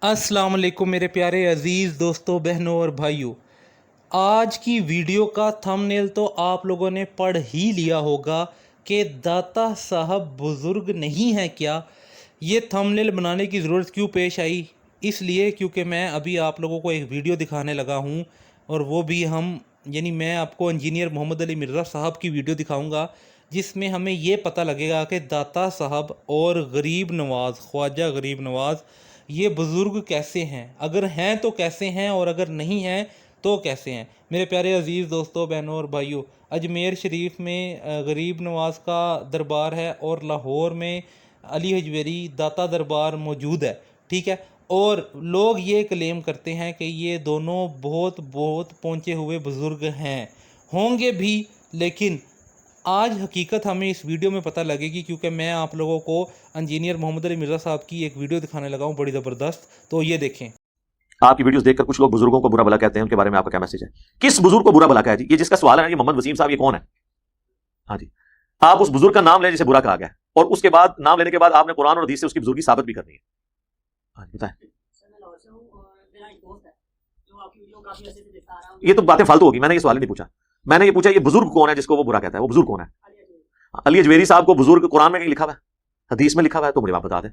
अस्सलाम वालेकुम मेरे प्यारे अज़ीज़ दोस्तों, बहनों और भाइयों। आज की वीडियो का थंबनेल तो आप लोगों ने पढ़ ही लिया होगा कि दाता साहब बुज़ुर्ग नहीं हैं क्या। ये थंबनेल बनाने की ज़रूरत क्यों पेश आई? इसलिए क्योंकि मैं अभी आप लोगों को एक वीडियो दिखाने लगा हूँ, और वो भी मैं आपको इंजीनियर मोहम्मद अली मिर्ज़ा साहब की वीडियो दिखाऊंगा, जिसमें हमें ये पता लगेगा कि दाता साहब और गरीब नवाज़, ख्वाजा गरीब नवाज़, ये बुज़ुर्ग कैसे हैं, अगर हैं तो कैसे हैं, और अगर नहीं हैं तो कैसे हैं। मेरे प्यारे अज़ीज़ दोस्तों, बहनों और भाइयों, अजमेर शरीफ में गरीब नवाज़ का दरबार है, और लाहौर में अली हजवेरी दाता दरबार मौजूद है। ठीक है। और लोग ये क्लेम करते हैं कि ये दोनों बहुत बहुत पहुँचे हुए बुज़ुर्ग हैं, होंगे भी। लेकिन आज हकीकत हमें इस वीडियो में पता लगेगी, क्योंकि मैं आप लोगों को इंजीनियर मोहम्मद अली मिर्ज़ा साहब की एक वीडियो दिखाने लगा हूँ, बड़ी ज़बरदस्त। तो ये देखें। आपकी वीडियोस देखकर कुछ लोग बुजुर्गों को बुरा भला कहते हैं, उनके बारे में आपका क्या मैसेज है? किस बुजुर्ग को बुरा भला कहा है जी? ये जिसका सवाल है ना, ये मोहम्मद वसीम साहब, ये कौन है? हाँ जी, आप उस बुजुर्ग का नाम लें जिसे बुरा कहा गया है, और उसके बाद नाम लेने के बाद आपने कुरान और हदीस से उसकी बुजुर्गी साबित भी करनी है। हाँ जी, बताएं। ये तो बातें फालतू होगी, मैंने ये सवाल ही नहीं पूछा। मैंने ये पूछा ये बुजुर्ग कौन है जिसको वो बुरा कहता है, वो बुजुर्ग कौन है? अली अजमेरी साहब को बुजुर्ग कुरान में कहीं लिखा हुआ है, हदीस में लिखा हुआ है? तो मुझे आप बता दें।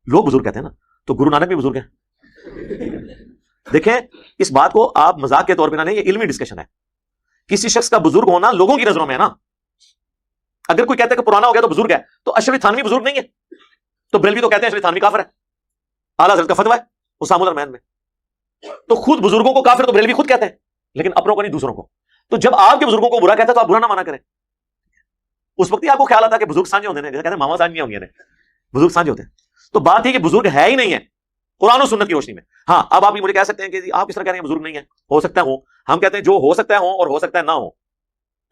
लोग बुजुर्ग कहते हैं ना, तो गुरु नानक भी बुजुर्ग है। देखें, इस बात को आप मजाक के तौर पर ना लें, ये इल्मी डिस्कशन है। किसी शख्स का बुजुर्ग होना लोगों की नजरों में है ना। अगर कोई कहता है कि पुराना हो गया तो बुजुर्ग है, तो अशरफ थानवी बुजुर्ग नहीं है? तो बरेलवी तो कहते हैं अशरफ थानवी काफिर है, आला हज़रत का फतवा है उसामुल अरमैन में। तो खुद बुजुर्गों को काफिर तो बरेलवी खुद कहते हैं, लेकिन अपनों को नहीं, दूसरों को। तो जब आपके बुजुर्गों को बुरा कहता है तो आप बुरा ना माना करें। उस वक्त ही आपको ख्याल आता है कि बुजुर्ग सांझे होते हैं, कहते हैं मामा सांझे होंगे, बुजुर्ग सांझे होते हैं। तो बात है कि बुजुर्ग है ही नहीं है कुरान और सुन्नत की रोशनी में। हाँ, अब आप मुझे कह सकते हैं कि आप किस तरह कह रहे हैं बुजुर्ग नहीं है, हो सकता है हो। हम कहते हैं जो हो सकता है हो और हो सकता है ना हो,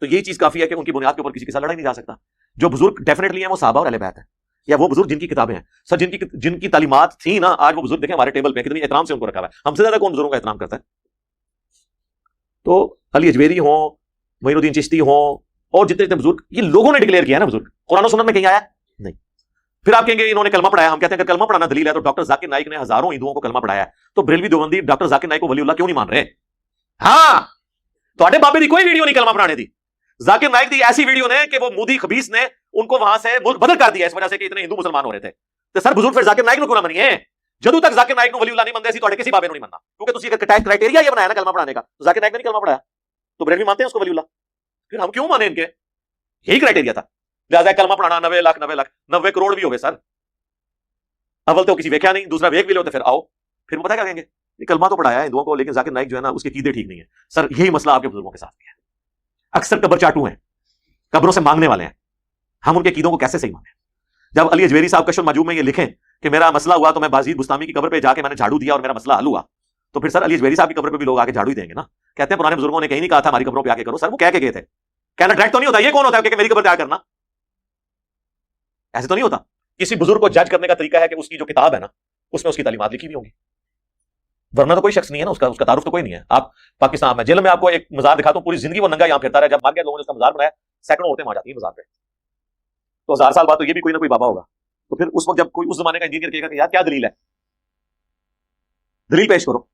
तो यही चीज काफी है कि उनकी बुनियाद के ऊपर किसी के साथ लड़ाई नहीं जा सकता। जो बुजुर्ग डेफिनेटली है वो सहाबा और अहले बैत है, या वो बुजुर्ग जिनकी किताबें हैं सर, जिनकी जिनकी तालीमात थी ना, आज वो बुजुर्ग देखें हमारे टेबल पे कितनी एहतराम से उनको रखा हुआ है। हमसे ज्यादा कौन बुजुर्गों का एहतराम करता है? तो अली अजमेरी हो, मोइनुद्दीन चिश्ती हो, और जितने जितने बुजुर्ग, ये लोगों ने डिक्लेयर किया है ना बुजुर्ग, कुरान और सुन्नत में कहीं आया नहीं। फिर आप कहेंगे इन्होंने कलमा पढ़ाया, हम कहते हैं अगर कलमा पढ़ाना दलील है तो डॉक्टर जाकिर नाइक ने हजारों हिंदुओं को कलमा पढ़ाया है, तो बरेलवी देवबंदी डॉक्टर जाकिर नाइक को वलीउल्लाह क्यों नहीं मान रहे? हाँ, तो बाबे की कोई वीडियो नहीं कलमा पढ़ाने दी। जाकिर नाइक दी ऐसी वीडियो ने कि वो मोदी खबीस ने उनको वहां से मुल्क बदल कर दिया इस वजह से कि इतने हिंदू मुसलमान हो रहे थे। तो सर बुजुर्ग फिर जाकिर नाइक को क्यों ना मनिए? जदों तक जाकिर नाइक को वलीउल्लाह नहीं मनदे सी तो किसी बाबे को नहीं मनना, क्योंकि तुसी अगर क्राइटेरिया ये बनाया ना कलमा पढ़ाने का, तो जाकिर नाइक ने नहीं कलमा पढ़ाया, तो बरेलवी मानते हैं उसको वलीउल्लाह, फिर हम क्यों माने? इनके यही क्राइटेरिया था। लिहाजा कलमा पढ़ाना 90 लाख 90 लाख 90 करोड़ भी हो गए सर। अव्वल तो किसी वेख्या नहीं, दूसरा वेख भी लो तो फिर आओ, फिर वो पता क्या कहेंगे, कलमा तो पढ़ाया है हिंदुओं को, लेकिन जाकिर नाइक जो है ना उसके कीदे ठीक नहीं है। सर यही मसला आपके बुजुर्गों के साथ भी है। अक्सर कब्र चाटू हैं, कब्रों से मांगने वाले हैं, हम उनके कीदों को कैसे सही माने? जब अली अजमेरी साहब कश्फ मजूब में ये लिखें कि मेरा मसला हुआ तो मैं बाजीद बुस्तामी की कब्र पे जाके मैंने झाड़ू दिया और मेरा मसला हल हुआ, तो फिर सर अली अजमेरी साहब की कब्र पे भी लोग आके झाड़ू ही देंगे ना। कहते हैं पुराने बुजुर्गों ने कहीं नहीं कहा था हमारी कब्रों पे आके करो। सर वो कह के गए थे, कहना डायरेक्ट तो नहीं होता। ये कौन होता है कि मेरी कब्र पे आकर करना? ऐसे तो नहीं होता। किसी बुजुर्ग को जज करने का तरीका है कि उसकी जो किताब है ना उसमें उसकी तालीमात लिखी भी होंगी, वरना तो कोई शख्स नहीं है ना, उसका तारुफ तो कोई नहीं है। आप पाकिस्तान में जेल में आपको एक मजार दिखाता हूं, पूरी जिंदगी वो नंगा यहां फिरता रहा, जब मर गया लोगों ने उसका मजार बनाया, सैकड़ों औरतें वहां जाती है मजार पे, तो 1000 साल बाद तो ये भी कोई ना कोई बाबा होगा। तो फिर उस वक्त जब कोई उस जमाने का इंजीनियर कहेगा कि यार क्या दलील है, दलील पेश करो,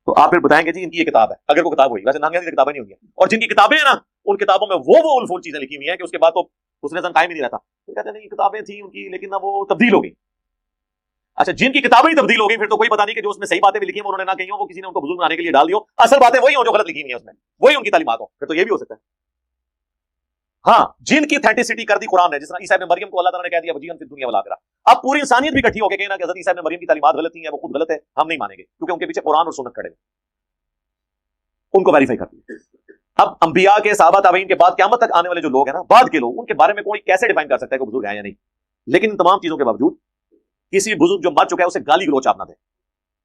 तो आप फिर बताएंगे जी इनकी ये किताब है, अगर वो किताब हुई। वैसे नांगे की किताबें नहीं होंगी, और जिनकी किताबें हैं ना उन किताबों में वो उलफुल चीजें लिखी हुई हैं कि उसके बाद तो उसने टाइम ही नहीं रहता। तो कहते हैं नहीं किताबें थी उनकी, लेकिन ना वो तब्दील हो गई। अच्छा, जिनकी किताबें ही तब्दील हो गई, फिर तो कोई पता नहीं कि जो उसमें सही बातें भी लिखी हैं उन्होंने ना कही हो, वो किसी ने उनको बुजुर्ग बनाने के लिए डाल दियो, असल बातें वही हो जो गलत लिखी हुई है उसमें, वही उनकी तालीमात हो, फिर तो ये भी हो सकता है। हाँ, जिनकी ऑथेंटिसिटी कर दी कुरान ने, जिस तरह ईसा इब्न मरियम को अल्लाह ताला ने कह दिया वजीहन फिद दुनिया वल आखिरा, अब पूरी इंसानियत भी इकट्ठी होकर कहना कि हज़रत ईसा इब्न मरियम की तालीमात गलत थी, वो खुद गलत है, हम नहीं मानेंगे, क्योंकि उनके पीछे कुरान और सुन्नत खड़े हैं, उनको वेरीफाई करती है। अब अंबिया के सहाबा ताबईन के बाद क़यामत तक आने वाले जो लोग हैं ना, बाद के लोग, उनके बारे में कोई कैसे डिफाइन कर सकता है कि बुजुर्ग है या नहीं? लेकिन इन तमाम चीजों के बावजूद किसी बुजुर्ग जो मर चुका है उसे गाली गलोच आप ना दें,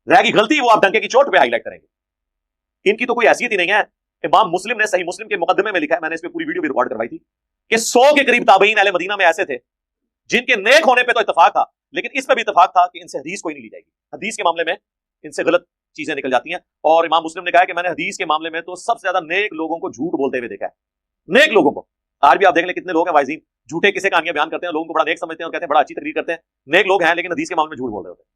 रहेगी गलती वो आप डंके की चोट पे हाईलाइट करेंगे। इनकी तो कोई हैसियत ही नहीं है। इमाम मुस्लिम ने सही मुस्लिम के मुकदमे में लिखा है, मैंने इस पे पूरी वीडियो भी रिकॉर्ड करवाई थी, कि 100 के करीब ताबईन अहले मदीना में ऐसे थे जिनके नेक होने पे तो इत्तेफाक था, लेकिन इस पे भी इत्तेफाक था कि इनसे हदीस कोई नहीं ली जाएगी, हदीस के मामले में इनसे गलत चीजें निकल जाती हैं। और इमाम मुस्लिम ने कहा कि मैंने हदीस के मामले में तो सबसे ज्यादा नेक लोगों को झूठ बोलते हुए देखा है, नेक लोगों को। आज भी आप देख लें कितने लोग हैं वाइजीन, झूठे किसे कहानियां बयान करते हैं, लोगों को बड़ा नेक समझते हैं और कहते हैं बड़ा अच्छी तकरीर करते हैं, नेक लोग हैं लेकिन हदीस के मामले में झूठ बोल रहे होते हैं।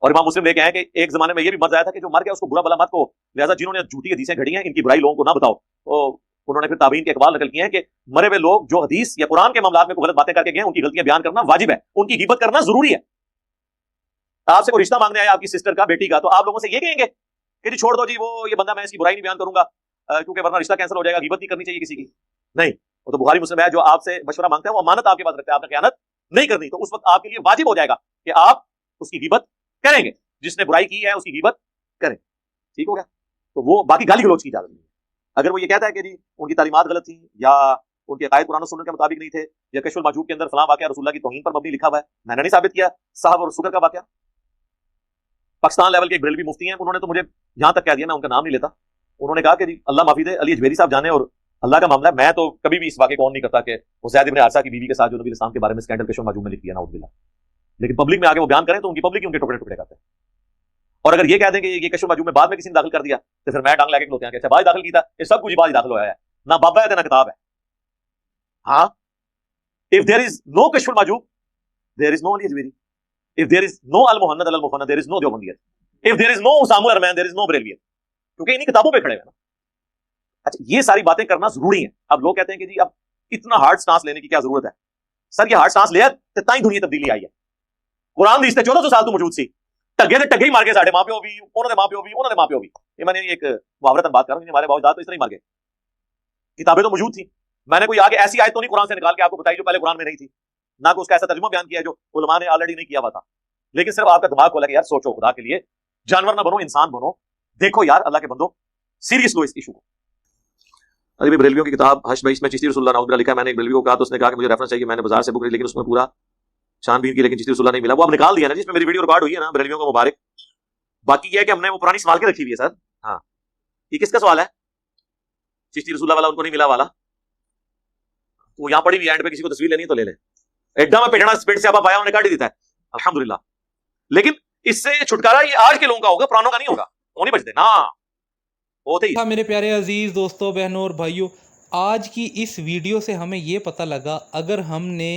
और इमाम मुस्लिम लेके आए कि एक जमाने में ये भी मर्ज आया था कि जो मर गया उसको बुरा भला मत को, लिहाजा जिन्होंने झूठी हदीसें घड़ी हैं इनकी बुराई लोगों को ना बताओ। तो उन्होंने फिर ताबीन के अकवाल नकल किए हैं कि मरे हुए लोग जो हदीस या कुरान के मामलात में कोई गलत बातें करके गए उनकी गलतियां बयान करना वाजिब है, उनकी गिबत करना जरूरी है। आपसे कोई रिश्ता मांगने आया आपकी सिस्टर का, बेटी का, तो आप लोगों से ये कहेंगे कि जी छोड़ दो जी, वो ये बंदा, मैं इसकी बुराई नहीं बयान करूंगा क्योंकि वरना रिश्ता कैंसिल हो जाएगा, गिबत नहीं करनी चाहिए किसी की। नहीं, वो तो बुखारी मुस्लिम है, जो आपसे मशवरा मांगता है वो अमानत आपके पास रखता है, आपने खयानत नहीं करनी, तो उस वक्त आपके लिए वाजिब हो जाएगा कि आप उसकी गिबत करेंगे, जिसने बुराई की है उसकी गिबत करें। ठीक हो गया? तो वो बाकी गाली गलौज की इजाजत नहीं है। अगर वो ये कहता है कि जी उनकी तालीमात गलत थी या उनके अकायद कुरान और सुन्नत के मुताबिक नहीं थे या कश्फुल माजूब के अंदर फलां वाकया रसूलुल्लाह की तौहीन पर मबनी लिखा हुआ है, मैंने नहीं साबित किया। साहब और सुगर का वाकया, पाकिस्तान लेवल के एक बरेलवी मुफ्ती हैं, उन्होंने तो मुझे यहां तक कह दिया, मैं उनका नाम नहीं लेता, उन्होंने कहा कि जी अल्लाह माफी दे, अली अजमेरी साहब जाने और अल्लाह का मामला है, मैं तो कभी भी इस वाक़े को ऑन नहीं करता कि वो ज़ैद इब्न हारिसा की बीवी के साथ जो नबी इस्लाम के बारे में स्कैंडल कश्फुल माजूब में लिख दिया ना, उद्बिल्लाह, लेकिन पब्लिक में आगे वो बयान करें तो उनकी पब्लिक ही उनके टुकड़े टुकड़े करते हैं। और अगर ये कह दें कि ये कश्फुल माजूब में बाद में किसी ने दाखिल कर दिया तो फिर मैं डांग लाके खलोते हैं कि अच्छा बाद दाखिल किया, ये सब कुछ बाद दाखिल होया है, ना बाबा है ना किताब है। हाँ, if there is no Kashful Mahjoob there is no Ali Ajmeri, if there is no Al Muhannad Al Mufannad there is no देवबंदियत, if there is no Usamul Arman there is no बरेलवियत, क्योंकि इन्हीं किताबों पे खड़े हैं ना। अच्छा, ये सारी बातें करना जरूरी है। अब लोग कहते हैं कि जी अब इतना हार्ड स्टांस लेने की क्या जरूरत है? सर ये हार्ड स्टांस लिया तो ताई दुनिया तब्दीली आई है। कुरान दी इसते 1400 साल तो मौजूद सी, टगे ते टगे ही मार गए, साडे मां प्यो भी, उन्होंने मां प्यो भी, उन्होंने मां प्यो भी। ये मैंने एक मुहावरतन बात कर रहा हूं, हमारे बाप दादा तो इस तरह ही मार गए, किताबें तो मौजूद थी, मैंने कोई आगे ऐसी आयत तो नहीं कुरान से निकाल के आपको बताई जो पहले कुरान में नहीं थी, ना कोई उसका ऐसा तर्जुमा बयान किया जो उलमा ने ऑलरेडी नहीं किया हुआ था, लेकिन सिर्फ आपका दिमाग खोला कि यार सोचो, खुदा के लिए जानवर ना बनो, इंसान बनो, देखो यार अल्लाह के बंदो, सीरियस लो इस इशू को। अभी बरेलवियों की किताब हश में चिश्ती रसूलुल्लाह नाउज़ुबिल्लाह लिखा है, मैंने एक बरेलवी को कहा तो उसने कहा कि मुझे रेफरेंस चाहिए, मैंने बाजार से बुक ली लेकिन उसमें पूरा छानबीन की, लेकिन चिश्ती रसूलुल्लाह नहीं मिला। वो अब निकाल दिया ना, जिसमें मेरी वीडियो रिकॉर्ड हुई है ना, बरेलवियों को मुबारक। बाकी ये है कि हमने वो पुरानी सवाल के रखी हुई है सर। हाँ, ये किसका सवाल है? चिश्ती रसूलुल्लाह वाला उनको नहीं मिला वाला, वो यहाँ पड़ी हुई एंड पे, किसी को तस्वीर लेनी तो ले ले। एड्डा में पेटना पेट से आप आया उन्होंने काट ही देता है, अल्हम्दुलिल्लाह। लेकिन इससे छुटकारा ये आज के लोगों का होगा, पुरानों का नहीं होगा, वो नहीं बचते ना, होते ही। हाँ मेरे प्यारे अजीज़ दोस्तों, बहनों और भाइयों, आज की इस वीडियो से हमें ये पता लगा, अगर हमने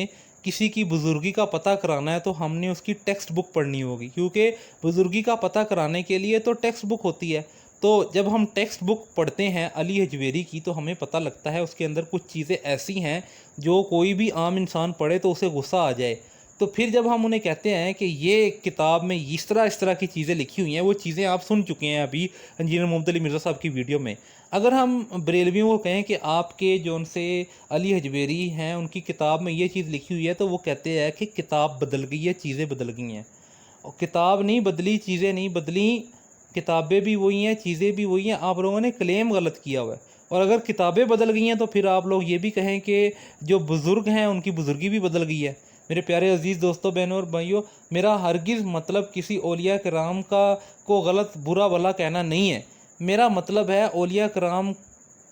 किसी की बुज़ुर्गी का पता कराना है तो हमने उसकी टेक्स्ट बुक पढ़नी होगी, क्योंकि बुज़ुर्गी का पता कराने के लिए तो टेक्स्ट बुक होती है। तो जब हम टेक्स्ट बुक पढ़ते हैं अली हजवेरी की तो हमें पता लगता है उसके अंदर कुछ चीज़ें ऐसी हैं जो कोई भी आम इंसान पढ़े तो उसे गुस्सा आ जाए। तो फिर जब हम उन्हें कहते हैं कि ये किताब में इस तरह की चीज़ें लिखी हुई हैं, वो चीज़ें आप सुन चुके हैं अभी इंजीनियर मोहम्मद अली मिर्ज़ा साहब की वीडियो में। अगर हम बरेलवियों को कहें कि आपके जो उनसे अली हजवेरी हैं उनकी किताब में ये चीज़ लिखी हुई है, तो वो कहते हैं कि किताब बदल गई है, चीज़ें बदल गई हैं। और किताब नहीं बदली, चीज़ें नहीं बदली, किताबें भी वही हैं, चीज़ें भी वही हैं, आप लोगों ने क्लेम गलत किया हुआ है। और अगर किताबें बदल गई हैं तो फिर आप लोग ये भी कहें कि जो बुज़ुर्ग हैं उनकी बुज़ुर्गी भी बदल गई है। मेरे प्यारे अजीज़ दोस्तों, बहनों और भाइयों, मेरा हरगिज़ मतलब किसी औलिया कराम का को गलत बुरा भला कहना नहीं है। मेरा मतलब है औलिया कराम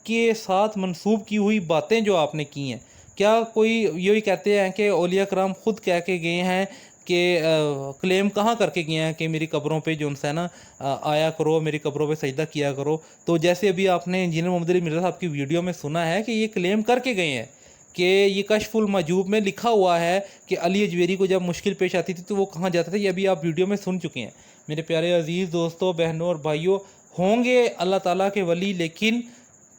के साथ मंसूब की हुई बातें जो आपने की हैं। क्या कोई यही कहते हैं कि औलिया कराम ख़ुद कह के गए हैं कि क्लेम कहाँ करके गए हैं कि मेरी कब्रों पे जो उनसे ना आया करो, मेरी कब्रों पे सजदा किया करो। तो जैसे अभी आपने इंजीनियर मोहम्मद अली मिर्ज़ा साहब की वीडियो में सुना है कि ये क्लेम करके गए हैं कि ये कश्फुल मजूब में लिखा हुआ है कि अली अजवेरी को जब मुश्किल पेश आती थी तो वो कहाँ जाते थे। ये अभी आप वीडियो में सुन चुके हैं। मेरे प्यारे अजीज़ दोस्तों, बहनों और भाइयों, होंगे अल्लाह ताला के वली, लेकिन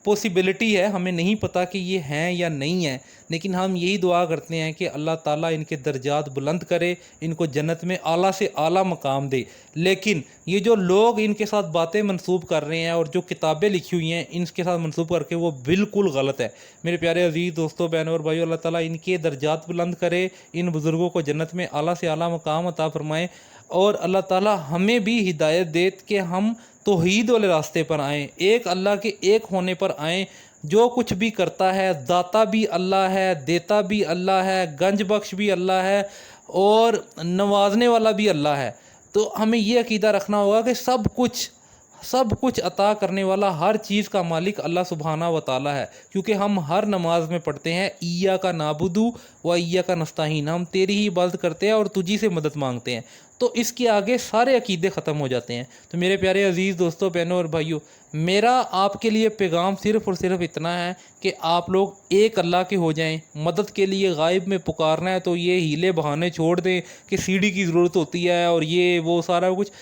पॉसिबिलिटी है, हमें नहीं पता कि ये हैं या नहीं हैं, लेकिन हम यही दुआ करते हैं कि अल्लाह ताला इनके दर्जात बुलंद करे, इनको जन्नत में आला से आला मकाम दे। लेकिन ये जो लोग इनके साथ बातें मंसूब कर रहे हैं और जो किताबें लिखी हुई हैं इनके साथ मंसूब करके, वो बिल्कुल गलत है। मेरे प्यारे अजीज़ दोस्तों, बहनों और भाइयों, अल्लाह ताला इनके दर्जात बुलंद करे, इन बुज़ुर्गों को जन्नत में आला से आला मकाम अता फरमाए, और अल्लाह ताला हमें भी हिदायत दे कि हम तौहीद वाले रास्ते पर आएँ, एक अल्लाह के एक होने पर आएँ। जो कुछ भी करता है, दाता भी अल्लाह है, देता भी अल्लाह है, गंज बख्श भी अल्लाह है और नवाजने वाला भी अल्लाह है। तो हमें ये अकीदा रखना होगा कि सब कुछ अता करने वाला, हर चीज़ का मालिक अल्लाह सुब्हाना व ताला है। क्योंकि हम हर नमाज में पढ़ते हैं इय्या का नाबुदु व इय्या का नस्ताहीन, हम तेरी ही इबादत करते हैं और तुझी से मदद मांगते हैं। तो इसके आगे सारे अकीदे ख़त्म हो जाते हैं। तो मेरे प्यारे अज़ीज़ दोस्तों, बहनों और भाइयों, मेरा आपके लिए पैगाम सिर्फ़ और सिर्फ इतना है कि आप लोग एक अल्लाह के हो जाएं। मदद के लिए गायब में पुकारना है तो ये हीले बहाने छोड़ दें कि सीढ़ी की ज़रूरत होती है और ये वो सारा कुछ।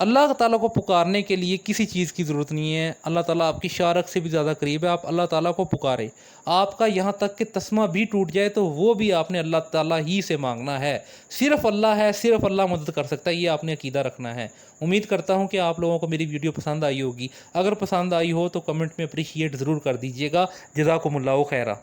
अल्लाह ताला को पुकारने के लिए किसी चीज़ की ज़रूरत नहीं है। अल्लाह ताला आपकी शारक से भी ज़्यादा करीब है। आप अल्लाह ताला को पुकारें। आपका यहाँ तक कि तस्मा भी टूट जाए तो वो भी आपने अल्लाह ताला ही से मांगना है। सिर्फ़ अल्लाह है, सिर्फ़ अल्लाह मदद कर सकता है, ये आपने अकीदा रखना है। उम्मीद करता हूँ कि आप लोगों को मेरी वीडियो पसंद आई होगी। अगर पसंद आई हो तो कमेंट में अप्रिशिएट ज़रूर कर दीजिएगा। जज़ाकुमुल्लाहु खैरा।